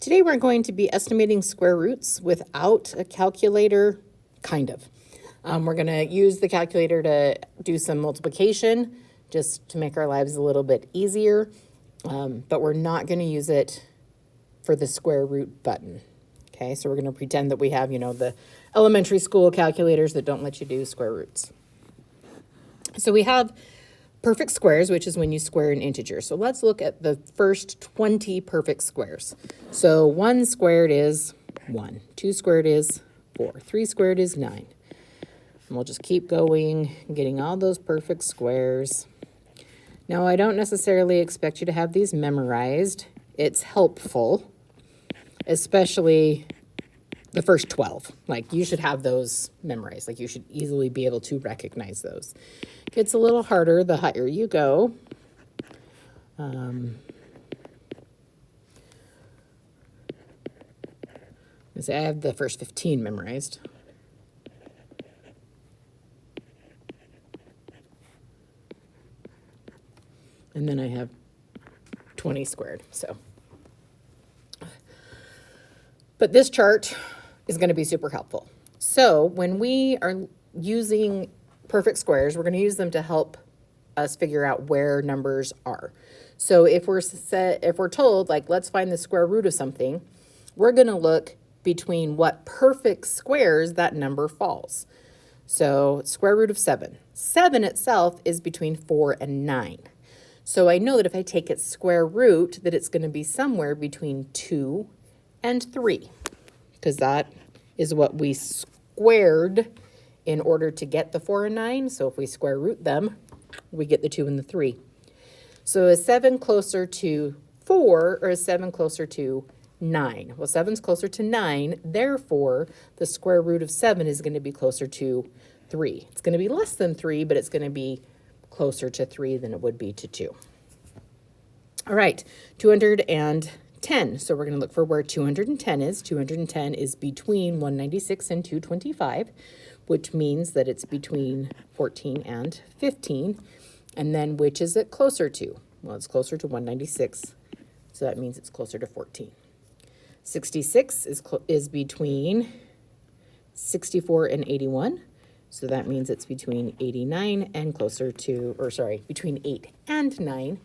Today we're going to be estimating square roots without a calculator, kind of. We're going to use the calculator to do some multiplication just to make our lives a little bit easier, but we're not going to use it for the square root button. Okay, so we're going to pretend that we have, the elementary school calculators that don't let you do square roots. So we have perfect squares, which is when you square an integer. So let's look at the first 20 perfect squares. So 1 squared is 1, 2 squared is 4, 3 squared is 9. And we'll just keep going, getting all those perfect squares. Now, I don't necessarily expect you to have these memorized. It's helpful, especially the first 12. Like, you should have those memorized. Like, you should easily be able to recognize those. Gets a little harder the higher you go. I have the first 15 memorized. And then I have 20 squared, so. But this chart is going to be super helpful. So when we are using perfect squares, we're going to use them to help us figure out where numbers are. So if we're told, like, let's find the square root of something, we're going to look between what perfect squares that number falls. So square root of 7. 7 itself is between 4 and 9. So I know that if I take its square root, that it's going to be somewhere between 2 and 3, because that is what we squared in order to get the 4 and 9. So if we square root them, we get the 2 and the 3. So is 7 closer to 4 or is 7 closer to 9? Well, 7's closer to 9. Therefore, the square root of 7 is going to be closer to 3. It's going to be less than 3, but it's going to be closer to 3 than it would be to 2. All right, 210. So we're going to look for where 210 is. 210 is between 196 and 225, which means that it's between 14 and 15. And then which is it closer to? Well, it's closer to 196, so that means it's closer to 14. 66 is between 64 and 81. So that means it's between 89 and closer to, between 8 and 9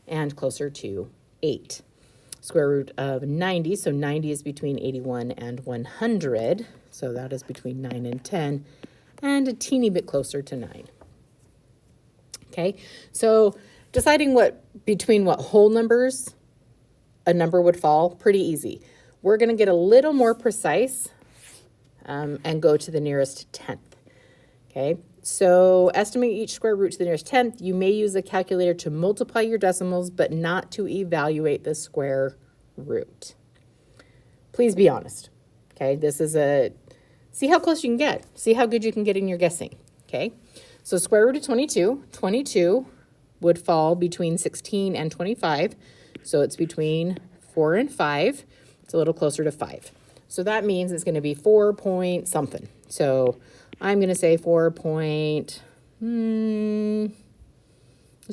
and closer to 8. Square root of 90, so 90 is between 81 and 100. So that is between 9 and 10 and a teeny bit closer to 9. Okay, so deciding between what whole numbers a number would fall, pretty easy. We're going to get a little more precise and go to the nearest tenth. Okay, so estimate each square root to the nearest tenth. You may use a calculator to multiply your decimals, but not to evaluate the square root. Please be honest. Okay, this is see how close you can get. See how good you can get in your guessing. Okay, so square root of 22. 22 would fall between 16 and 25. So it's between 4 and 5. It's a little closer to 5. So that means it's going to be 4 point something. So I'm going to say let's do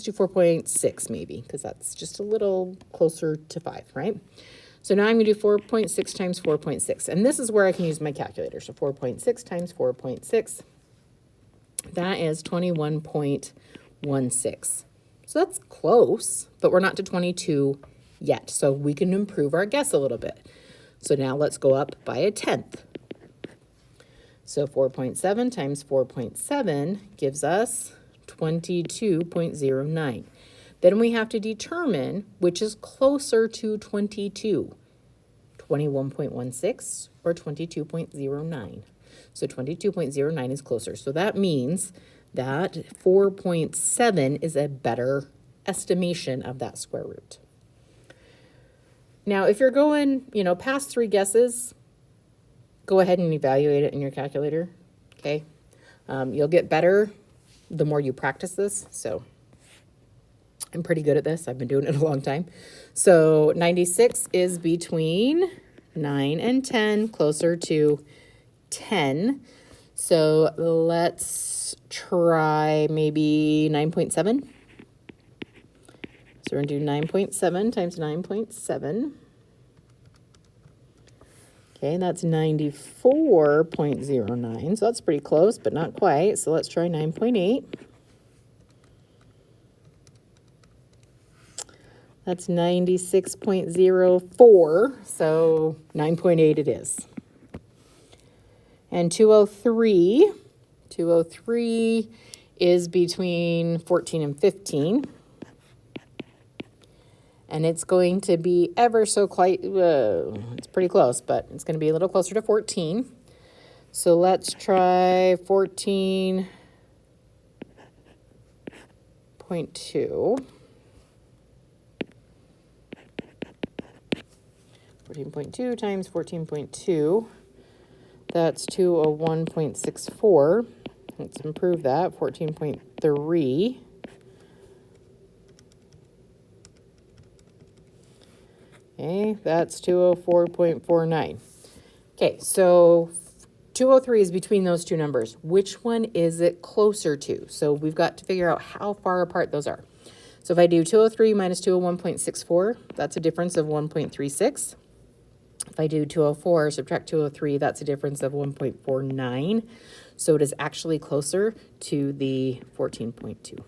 4.6 maybe, because that's just a little closer to 5, right? So now I'm going to do 4.6 times 4.6. And this is where I can use my calculator. So 4.6 times 4.6, that is 21.16. So that's close, but we're not to 22 yet. So we can improve our guess a little bit. So now let's go up by a tenth. So 4.7 times 4.7 gives us 22.09. Then we have to determine which is closer to 22, 21.16 or 22.09. So 22.09 is closer. So that means that 4.7 is a better estimation of that square root. Now, if you're going, past 3 guesses, go ahead and evaluate it in your calculator, okay? You'll get better the more you practice this, so I'm pretty good at this. I've been doing it a long time. So 96 is between 9 and 10, closer to 10. So let's try maybe 9.7. So we're going to do 9.7 times 9.7. Okay, that's 94.09, so that's pretty close, but not quite. So let's try 9.8. That's 96.04, so 9.8 it is. And 203 is between 14 and 15. And it's going to be ever so quite, it's pretty close, but it's going to be a little closer to 14. So let's try 14.2. 14.2 times 14.2, that's 201.64. Let's improve that, 14.3. Okay, that's 204.49. Okay, so 203 is between those two numbers. Which one is it closer to? So we've got to figure out how far apart those are. So if I do 203 minus 201.64, that's a difference of 1.36. If I do 204, subtract 203, that's a difference of 1.49. So it is actually closer to the 14.2.